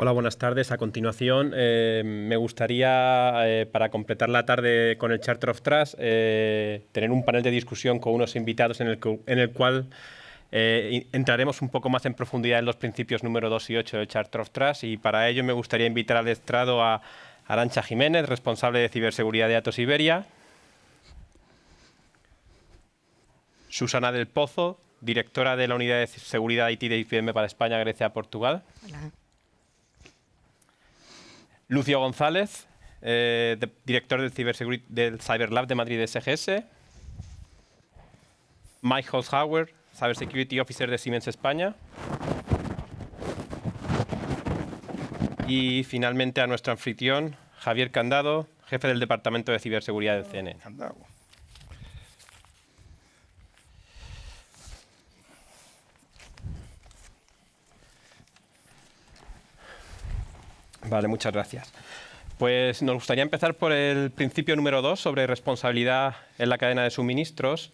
Hola, buenas tardes. A continuación, me gustaría, para completar la tarde con el Charter of Trust, tener un panel de discusión con unos invitados en el cual entraremos un poco más en profundidad en los principios número 2 y 8 del Charter of Trust, y para ello me gustaría invitar al estrado a Arantxa Jiménez, responsable de ciberseguridad de Atos Iberia, Susana del Pozo, directora de la Unidad de Seguridad IT de IBM para España, Grecia, Portugal. Hola. Lucio González, director del Cyber Lab de Madrid SGS. Mike Holzhauer, Cyber Security Officer de Siemens España. Y finalmente a nuestro anfitrión, Javier Candado, jefe del Departamento de Ciberseguridad del CNN. Vale, muchas gracias. Pues nos gustaría empezar por el principio número 2 sobre responsabilidad en la cadena de suministros,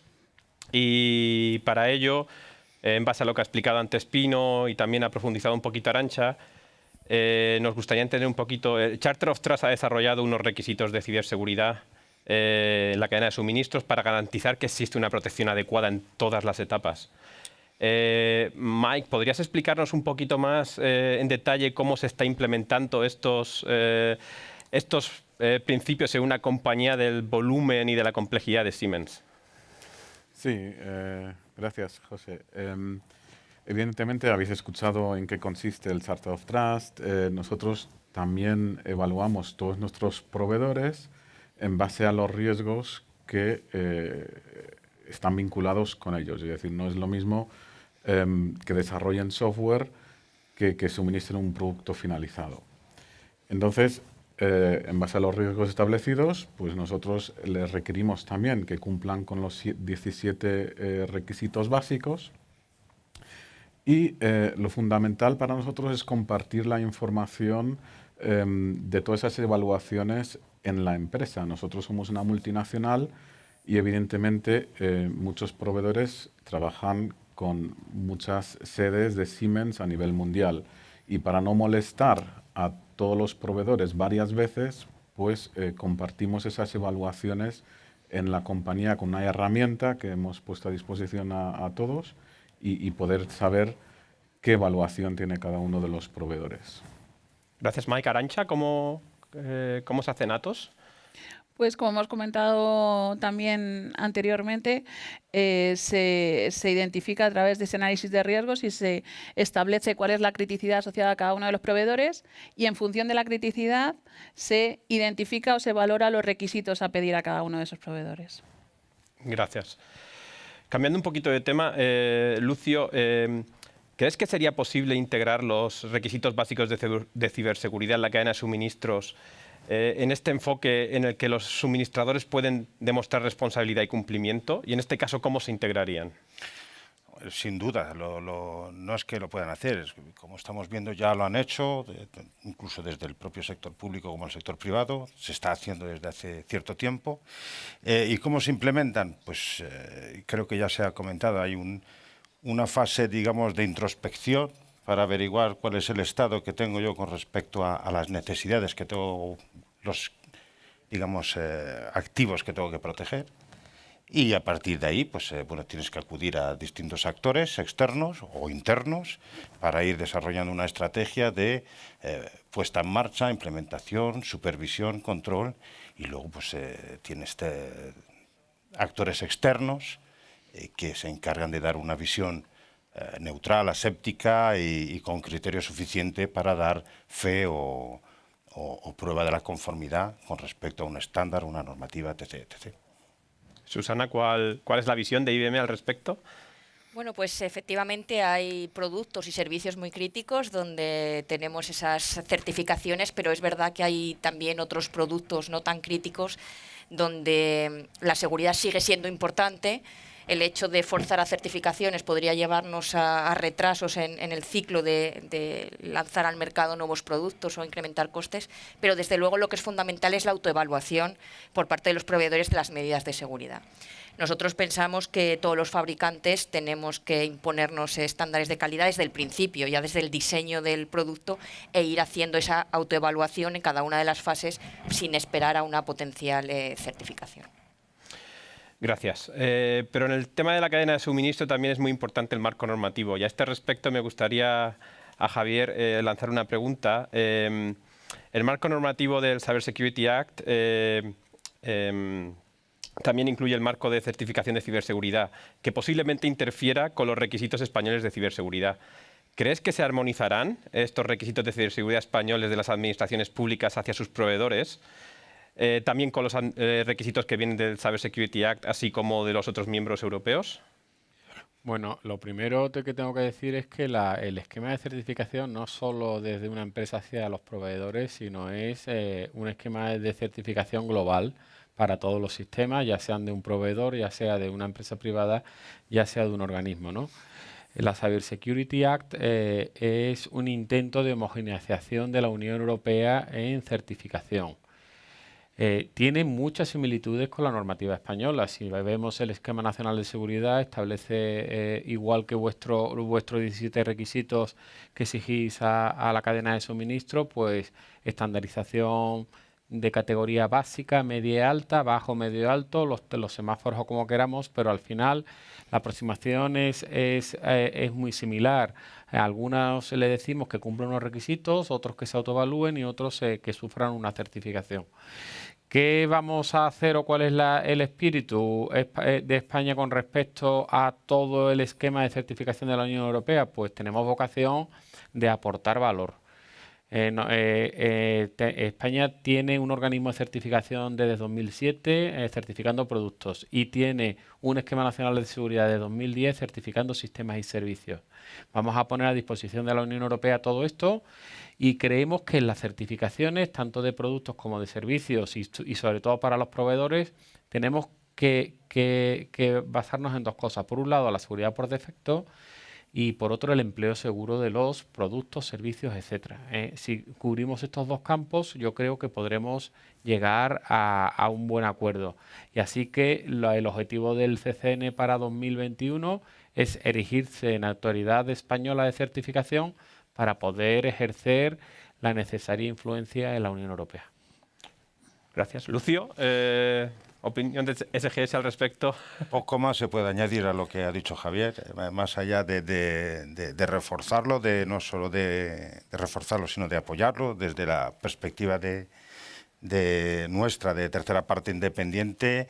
y para ello, en base a lo que ha explicado antes Pino y también ha profundizado un poquito Arantxa, nos gustaría entender un poquito. El Charter of Trust ha desarrollado unos requisitos de ciberseguridad en la cadena de suministros para garantizar que existe una protección adecuada en todas las etapas. Mike, ¿podrías explicarnos un poquito más en detalle cómo se está implementando estos principios en una compañía del volumen y de la complejidad de Siemens? Sí, gracias, José. Evidentemente habéis escuchado en qué consiste el Charter of Trust. Nosotros también evaluamos todos nuestros proveedores en base a los riesgos que están vinculados con ellos. Es decir, no es lo mismo que desarrollen software que suministren un producto finalizado. Entonces, en base a los riesgos establecidos, pues nosotros les requerimos también que cumplan con los 17 requisitos básicos. Y lo fundamental para nosotros es compartir la información de todas esas evaluaciones en la empresa. Nosotros somos una multinacional y evidentemente muchos proveedores trabajan con muchas sedes de Siemens a nivel mundial. Y para no molestar a todos los proveedores varias veces, pues compartimos esas evaluaciones en la compañía con una herramienta que hemos puesto a disposición a todos y poder saber qué evaluación tiene cada uno de los proveedores. Gracias, Mike. Arantxa, ¿cómo se hacen Atos? Pues como hemos comentado también anteriormente, se identifica a través de ese análisis de riesgos y se establece cuál es la criticidad asociada a cada uno de los proveedores, y en función de la criticidad se identifica o se valora los requisitos a pedir a cada uno de esos proveedores. Gracias. Cambiando un poquito de tema, Lucio, ¿crees que sería posible integrar los requisitos básicos de ciberseguridad en la cadena de suministros en este enfoque en el que los suministradores pueden demostrar responsabilidad y cumplimiento? Y en este caso, ¿cómo se integrarían? Sin duda, no es que lo puedan hacer, como estamos viendo ya lo han hecho, incluso desde el propio sector público como el sector privado, se está haciendo desde hace cierto tiempo. ¿Y cómo se implementan? Pues creo que ya se ha comentado, hay una fase, digamos, de introspección para averiguar cuál es el estado que tengo yo con respecto a las necesidades que tengo, los, digamos, activos que tengo que proteger. Y a partir de ahí, pues bueno, tienes que acudir a distintos actores externos o internos para ir desarrollando una estrategia de puesta en marcha, implementación, supervisión, control, y luego pues tienes actores externos que se encargan de dar una visión neutral, aséptica y con criterio suficiente para dar fe o prueba de la conformidad con respecto a un estándar, una normativa, etc., etc. Susana, ¿cuál es la visión de IBM al respecto? Bueno, pues efectivamente hay productos y servicios muy críticos donde tenemos esas certificaciones, pero es verdad que hay también otros productos no tan críticos donde la seguridad sigue siendo importante, el hecho de forzar a certificaciones podría llevarnos a retrasos en el ciclo de lanzar al mercado nuevos productos o incrementar costes, pero desde luego lo que es fundamental es la autoevaluación por parte de los proveedores de las medidas de seguridad. Nosotros pensamos que todos los fabricantes tenemos que imponernos estándares de calidad desde el principio, ya desde el diseño del producto, e ir haciendo esa autoevaluación en cada una de las fases sin esperar a una potencial certificación. Gracias. Pero en el tema de la cadena de suministro también es muy importante el marco normativo. Y a este respecto me gustaría a Javier lanzar una pregunta. El marco normativo del Cyber Security Act también incluye el marco de certificación de ciberseguridad, que posiblemente interfiera con los requisitos españoles de ciberseguridad. ¿Crees que se armonizarán estos requisitos de ciberseguridad españoles de las administraciones públicas hacia sus proveedores? También con los requisitos que vienen del Cyber Security Act, así como de los otros miembros europeos. Bueno, lo primero que tengo que decir es que el esquema de certificación no solo desde una empresa hacia los proveedores, sino es un esquema de certificación global para todos los sistemas, ya sean de un proveedor, ya sea de una empresa privada, ya sea de un organismo, ¿no? La Cyber Security Act es un intento de homogeneización de la Unión Europea en certificación. Tiene muchas similitudes con la normativa española. Si vemos el Esquema Nacional de Seguridad, establece igual que vuestro 17 requisitos que exigís a la cadena de suministro, pues estandarización de categoría básica, media y alta, bajo, medio y alto, los semáforos o como queramos, pero al final la aproximación es muy similar. A algunos le decimos que cumplen unos requisitos, otros que se autoevalúen y otros que sufran una certificación. ¿Qué vamos a hacer o cuál es el espíritu de España con respecto a todo el esquema de certificación de la Unión Europea? Pues tenemos vocación de aportar valor. España tiene un organismo de certificación desde 2007 certificando productos y tiene un esquema nacional de seguridad de 2010 certificando sistemas y servicios. Vamos a poner a disposición de la Unión Europea todo esto y creemos que en las certificaciones, tanto de productos como de servicios y sobre todo para los proveedores, tenemos que basarnos en dos cosas. Por un lado, la seguridad por defecto, y por otro el empleo seguro de los productos, servicios, etcétera. Si cubrimos estos dos campos, yo creo que podremos llegar a un buen acuerdo. Y así que el objetivo del CCN para 2021 es erigirse en autoridad española de certificación para poder ejercer la necesaria influencia en la Unión Europea. Gracias. Lucio, opinión de SGS al respecto. Poco más se puede añadir a lo que ha dicho Javier, más allá de reforzarlo, no solo de reforzarlo, sino de apoyarlo desde la perspectiva de nuestra, de tercera parte independiente,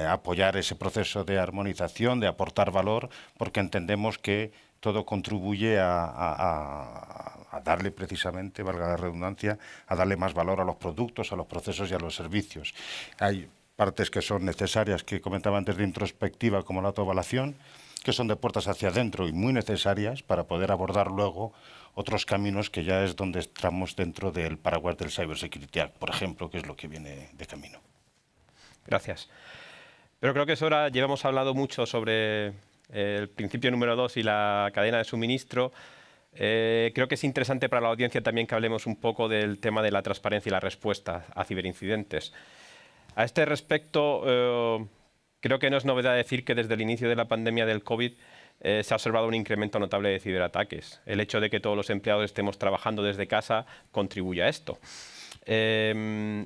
apoyar ese proceso de armonización, de aportar valor, porque entendemos que todo contribuye a darle precisamente, valga la redundancia, a darle más valor a los productos, a los procesos y a los servicios. Hay partes que son necesarias, que comentaba antes de introspectiva, como la autoevaluación, que son de puertas hacia adentro y muy necesarias para poder abordar luego otros caminos que ya es donde estamos dentro del paraguas del Cyber Security Act, por ejemplo, que es lo que viene de camino. Gracias. Pero creo que es hora, ya hemos hablado mucho sobre el principio número 2 y la cadena de suministro. Creo que es interesante para la audiencia también que hablemos un poco del tema de la transparencia y la respuesta a ciberincidentes. A este respecto, creo que no es novedad decir que desde el inicio de la pandemia del COVID se ha observado un incremento notable de ciberataques. El hecho de que todos los empleados estemos trabajando desde casa contribuye a esto.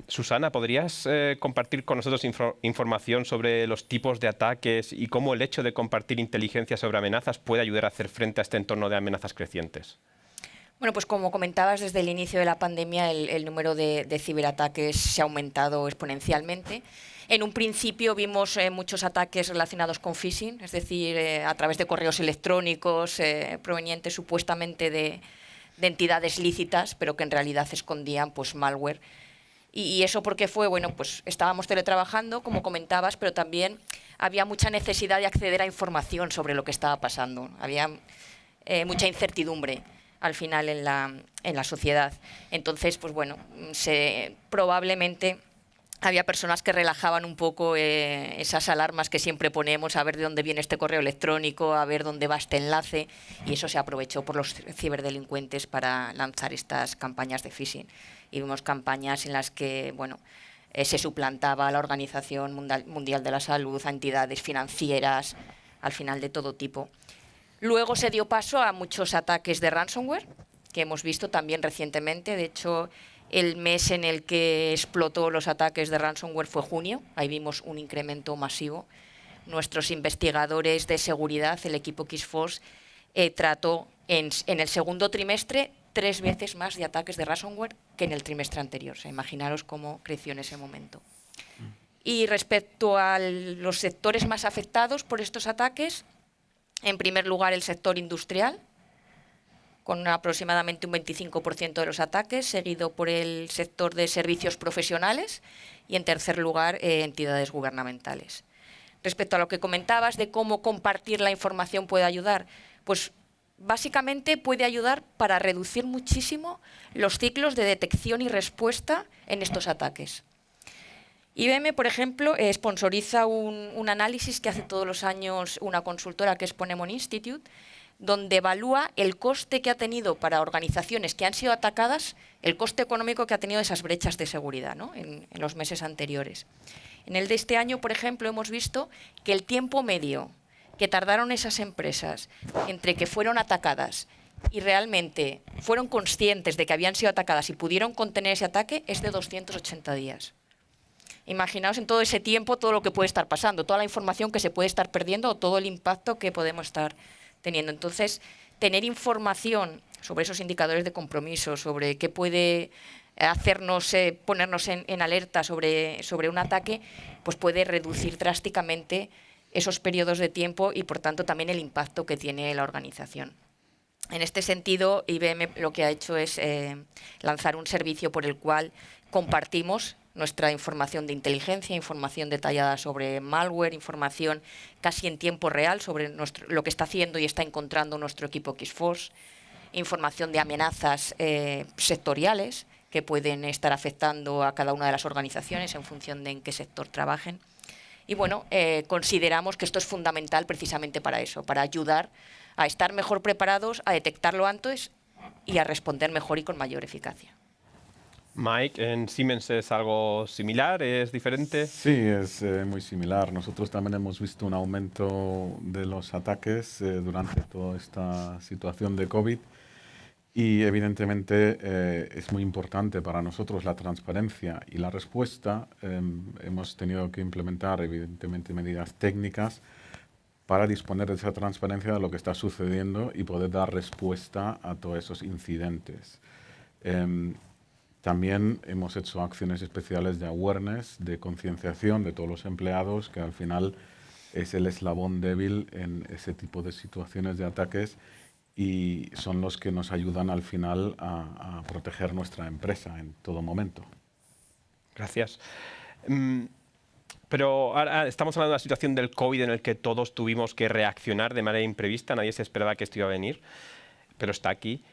Susana, ¿podrías compartir con nosotros información sobre los tipos de ataques y cómo el hecho de compartir inteligencia sobre amenazas puede ayudar a hacer frente a este entorno de amenazas crecientes? Bueno, pues como comentabas, desde el inicio de la pandemia el número de ciberataques se ha aumentado exponencialmente. En un principio vimos muchos ataques relacionados con phishing, es decir, a través de correos electrónicos provenientes supuestamente de entidades lícitas, pero que en realidad escondían pues malware. ¿Y eso por qué fue? Bueno, pues estábamos teletrabajando, como comentabas, pero también había mucha necesidad de acceder a información sobre lo que estaba pasando. Había mucha incertidumbre al final en la sociedad. Entonces, pues bueno, probablemente había personas que relajaban un poco esas alarmas que siempre ponemos, a ver de dónde viene este correo electrónico, a ver dónde va este enlace, y eso se aprovechó por los ciberdelincuentes para lanzar estas campañas de phishing. Y vimos campañas en las que, bueno, se suplantaba a la Organización Mundial de la Salud, a entidades financieras, al final de todo tipo. Luego se dio paso a muchos ataques de ransomware, que hemos visto también recientemente. De hecho, el mes en el que explotó los ataques de ransomware fue junio. Ahí vimos un incremento masivo. Nuestros investigadores de seguridad, el equipo Kissforce, trató en el segundo trimestre 3 veces más de ataques de ransomware que en el trimestre anterior. O sea, imaginaros cómo creció en ese momento. Y respecto a los sectores más afectados por estos ataques, en primer lugar el sector industrial, con aproximadamente un 25% de los ataques, seguido por el sector de servicios profesionales y, en tercer lugar, entidades gubernamentales. Respecto a lo que comentabas de cómo compartir la información puede ayudar, pues básicamente puede ayudar para reducir muchísimo los ciclos de detección y respuesta en estos ataques. IBM, por ejemplo, sponsoriza un análisis que hace todos los años una consultora que es Ponemon Institute, donde evalúa el coste que ha tenido para organizaciones que han sido atacadas, el coste económico que ha tenido esas brechas de seguridad, ¿no?, en los meses anteriores. En el de este año, por ejemplo, hemos visto que el tiempo medio que tardaron esas empresas entre que fueron atacadas y realmente fueron conscientes de que habían sido atacadas y pudieron contener ese ataque es de 280 días. Imaginaos en todo ese tiempo todo lo que puede estar pasando, toda la información que se puede estar perdiendo o todo el impacto que podemos estar teniendo. Entonces, tener información sobre esos indicadores de compromiso, sobre qué puede hacernos ponernos en alerta sobre un ataque, pues puede reducir drásticamente esos periodos de tiempo y, por tanto, también el impacto que tiene la organización. En este sentido, IBM lo que ha hecho es lanzar un servicio por el cual compartimos nuestra información de inteligencia, información detallada sobre malware, información casi en tiempo real sobre lo que está haciendo y está encontrando nuestro equipo Kissforce, información de amenazas sectoriales que pueden estar afectando a cada una de las organizaciones en función de en qué sector trabajen. Y bueno, consideramos que esto es fundamental precisamente para eso, para ayudar a estar mejor preparados, a detectarlo antes y a responder mejor y con mayor eficacia. Mike, ¿en Siemens es algo similar? ¿Es diferente? Sí, es muy similar. Nosotros también hemos visto un aumento de los ataques durante toda esta situación de COVID y evidentemente es muy importante para nosotros la transparencia y la respuesta. Hemos tenido que implementar evidentemente medidas técnicas para disponer de esa transparencia de lo que está sucediendo y poder dar respuesta a todos esos incidentes. También hemos hecho acciones especiales de awareness, de concienciación de todos los empleados, que al final es el eslabón débil en ese tipo de situaciones de ataques y son los que nos ayudan al final a proteger nuestra empresa en todo momento. Gracias. Pero ahora estamos hablando de la situación del COVID en el que todos tuvimos que reaccionar de manera imprevista, nadie se esperaba que esto iba a venir, pero está aquí.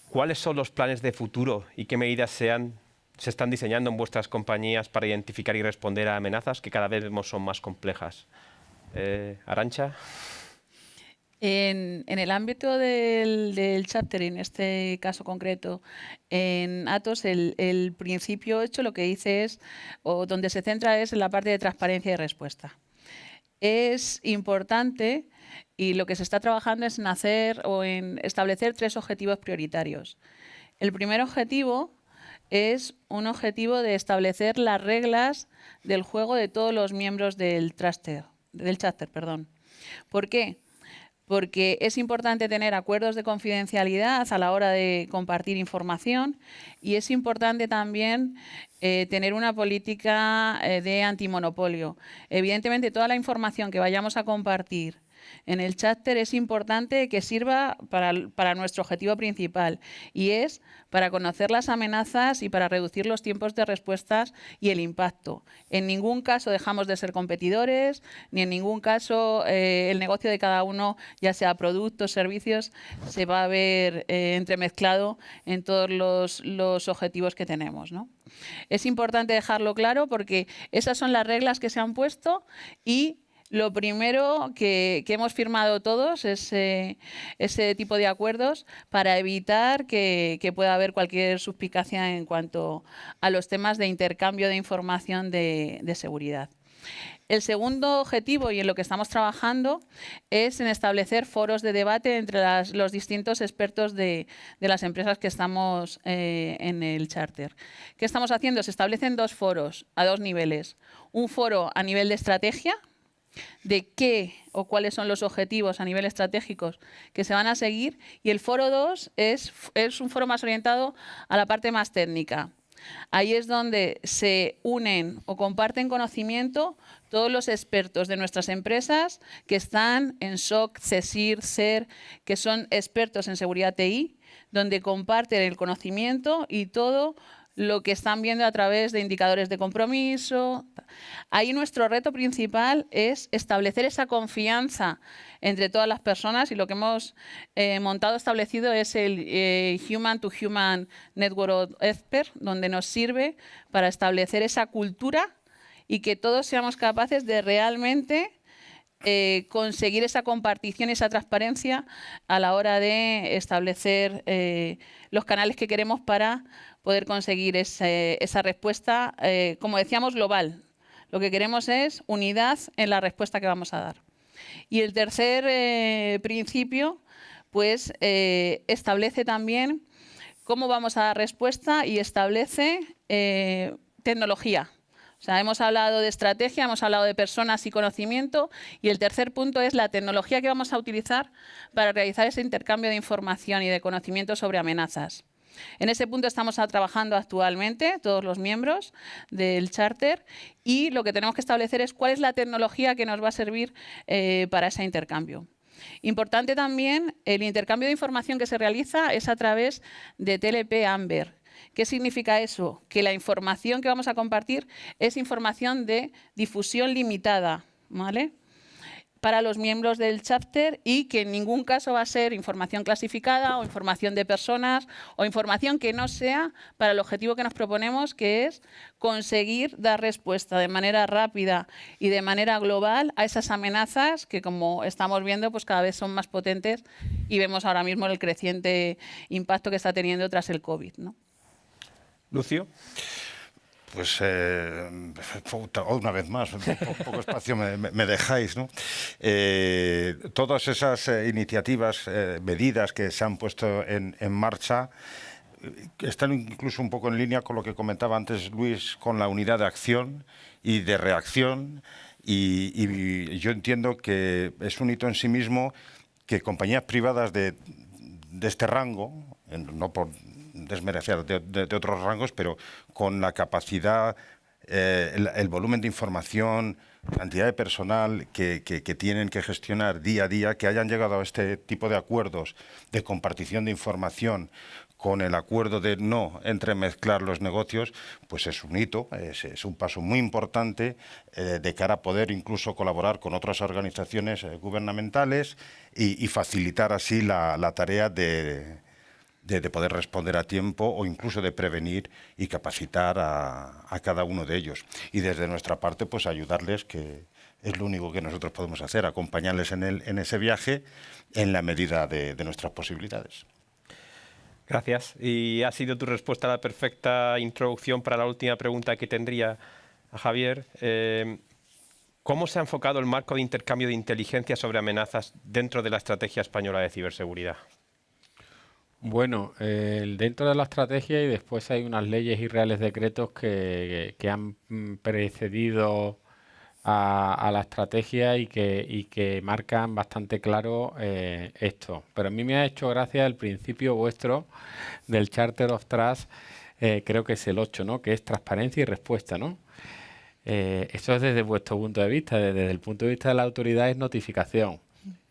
¿Cuáles son los planes de futuro y qué medidas se están diseñando en vuestras compañías para identificar y responder a amenazas que cada vez son más complejas? Arantxa. En el ámbito del chapter, en este caso concreto, en Atos, el principio 8 lo que dice es, o donde se centra es en la parte de transparencia y respuesta. Es importante y lo que se está trabajando es en hacer o en establecer 3 objetivos prioritarios. El primer objetivo es un objetivo de establecer las reglas del juego de todos los miembros del chapter. ¿Por qué? Porque es importante tener acuerdos de confidencialidad a la hora de compartir información y es importante también tener una política de antimonopolio. Evidentemente, toda la información que vayamos a compartir en el cháter es importante que sirva para nuestro objetivo principal, y es para conocer las amenazas y para reducir los tiempos de respuestas y el impacto. En ningún caso dejamos de ser competidores, ni en ningún caso el negocio de cada uno, ya sea productos, servicios, se va a ver entremezclado en todos los objetivos que tenemos, ¿no? Es importante dejarlo claro porque esas son las reglas que se han puesto, y lo primero que hemos firmado todos es ese tipo de acuerdos para evitar que pueda haber cualquier suspicacia en cuanto a los temas de intercambio de información de seguridad. El segundo objetivo, y en lo que estamos trabajando, es en establecer foros de debate entre los distintos expertos de las empresas que estamos en el cháter. ¿Qué estamos haciendo? Se establecen 2 foros a 2 niveles. Un foro a nivel de estrategia, de qué o cuáles son los objetivos a nivel estratégicos que se van a seguir, y el foro 2 es un foro más orientado a la parte más técnica. Ahí es donde se unen o comparten conocimiento todos los expertos de nuestras empresas que están en SOC, CSIR, SER, que son expertos en seguridad TI, donde comparten el conocimiento y todo lo que están viendo a través de indicadores de compromiso. Ahí nuestro reto principal es establecer esa confianza entre todas las personas, y lo que hemos establecido es el Human to Human Network of Experts, donde nos sirve para establecer esa cultura y que todos seamos capaces de realmente conseguir esa compartición y esa transparencia a la hora de establecer los canales que queremos para poder conseguir esa respuesta, como decíamos, global. Lo que queremos es unidad en la respuesta que vamos a dar. Y el tercer principio, pues, establece también cómo vamos a dar respuesta y establece tecnología. O sea, hemos hablado de estrategia, hemos hablado de personas y conocimiento, y el tercer punto es la tecnología que vamos a utilizar para realizar ese intercambio de información y de conocimiento sobre amenazas. En ese punto estamos trabajando actualmente todos los miembros del cháter, y lo que tenemos que establecer es cuál es la tecnología que nos va a servir para ese intercambio. Importante también, el intercambio de información que se realiza es a través de TLP Amber. ¿Qué significa eso? Que la información que vamos a compartir es información de difusión limitada, ¿vale?, para los miembros del cháter, y que en ningún caso va a ser información clasificada o información de personas o información que no sea para el objetivo que nos proponemos, que es conseguir dar respuesta de manera rápida y de manera global a esas amenazas que, como estamos viendo, pues cada vez son más potentes, y vemos ahora mismo el creciente impacto que está teniendo tras el COVID, ¿no? Lucio. Pues una vez más, poco espacio me dejáis, ¿no? Todas esas iniciativas, medidas que se han puesto en marcha, están incluso un poco en línea con lo que comentaba antes Luis, con la unidad de acción y de reacción, y yo entiendo que es un hito en sí mismo que compañías privadas de este rango, no por desmerecer de otros rangos, pero con la capacidad, el volumen de información, cantidad de personal que tienen que gestionar día a día, que hayan llegado a este tipo de acuerdos de compartición de información con el acuerdo de no entremezclar los negocios, pues es un hito, es un paso muy importante de cara a poder incluso colaborar con otras organizaciones gubernamentales y facilitar así la tarea de poder responder a tiempo, o incluso de prevenir y capacitar a cada uno de ellos. Y desde nuestra parte, pues ayudarles, que es lo único que nosotros podemos hacer, acompañarles en ese viaje en la medida de nuestras posibilidades. Gracias. Y ha sido tu respuesta la perfecta introducción para la última pregunta que tendría a Javier. ¿Cómo se ha enfocado el marco de intercambio de inteligencia sobre amenazas dentro de la estrategia española de ciberseguridad? Bueno, dentro de la estrategia, y después hay unas leyes y reales decretos que han precedido a la estrategia y que marcan bastante claro esto. Pero a mí me ha hecho gracia el principio vuestro del Charter of Trust, creo que es el 8, ¿no?, que es transparencia y respuesta, ¿no? Eso es desde vuestro punto de vista. Desde el punto de vista de la autoridad es notificación.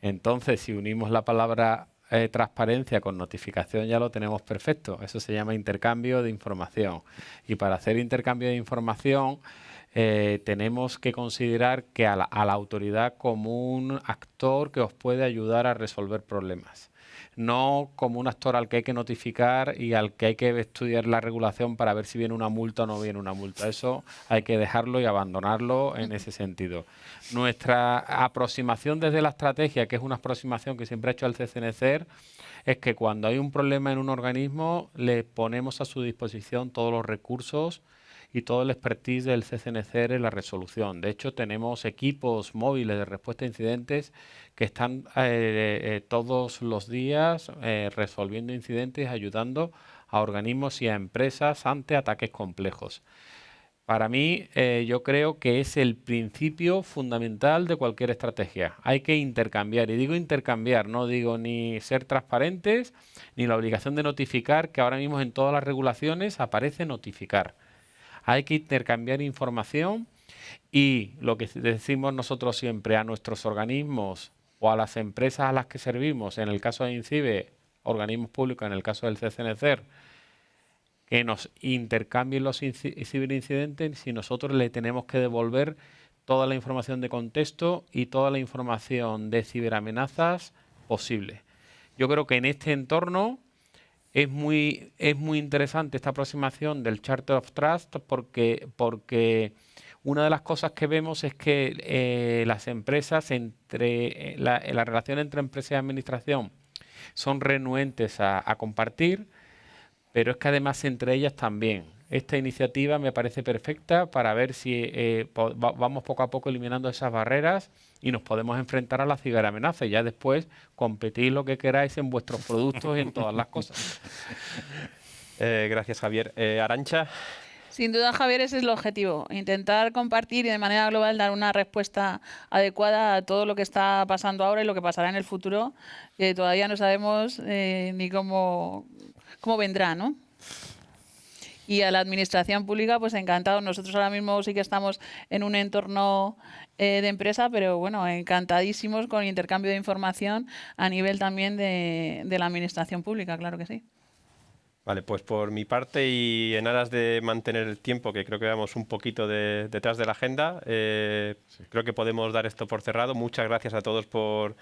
Entonces, si unimos la palabra transparencia con notificación, ya lo tenemos perfecto. Eso se llama intercambio de información. Y para hacer intercambio de información, tenemos que considerar que a la autoridad como un actor que os puede ayudar a resolver problemas. No como un actor al que hay que notificar y al que hay que estudiar la regulación para ver si viene una multa o no viene una multa. Eso hay que dejarlo y abandonarlo en ese sentido. Nuestra aproximación desde la estrategia, que es una aproximación que siempre ha hecho el CCNCER, es que cuando hay un problema en un organismo le ponemos a su disposición todos los recursos y todo el expertise del CCNCER en la resolución. De hecho, tenemos equipos móviles de respuesta a incidentes que están todos los días resolviendo incidentes, ayudando a organismos y a empresas ante ataques complejos. Para mí, yo creo que es el principio fundamental de cualquier estrategia. Hay que intercambiar, y digo intercambiar, no digo ni ser transparentes, ni la obligación de notificar, que ahora mismo en todas las regulaciones aparece notificar. Hay que intercambiar información y lo que decimos nosotros siempre a nuestros organismos o a las empresas a las que servimos, en el caso de INCIBE, organismos públicos, en el caso del CCNCER, que nos intercambien los ciberincidentes y nosotros le tenemos que devolver toda la información de contexto y toda la información de ciberamenazas posible. Yo creo que en este entorno es muy interesante esta aproximación del Charter of Trust porque una de las cosas que vemos es que las empresas, la relación entre empresa y administración son renuentes a compartir, pero es que además entre ellas también. Esta iniciativa me parece perfecta para ver si vamos poco a poco eliminando esas barreras y nos podemos enfrentar a la ciberamenaza y ya después competir lo que queráis en vuestros productos y en todas las cosas. Gracias, Javier. Arantxa. Sin duda, Javier, ese es el objetivo, intentar compartir y de manera global dar una respuesta adecuada a todo lo que está pasando ahora y lo que pasará en el futuro, que todavía no sabemos ni cómo vendrá, ¿no? Y a la administración pública, pues encantado. Nosotros ahora mismo sí que estamos en un entorno de empresa, pero bueno, encantadísimos con el intercambio de información a nivel también de la administración pública, claro que sí. Vale, pues por mi parte y en aras de mantener el tiempo, que creo que vamos un poquito detrás de la agenda, creo que podemos dar esto por cerrado. Muchas gracias a todos por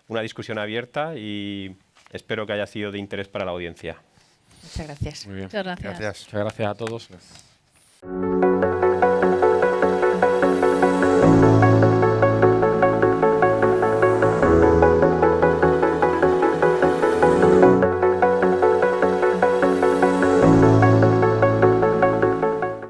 una discusión abierta y espero que haya sido de interés para la audiencia. Muchas gracias. Muy bien. Muchas gracias. Gracias. Muchas gracias a todos.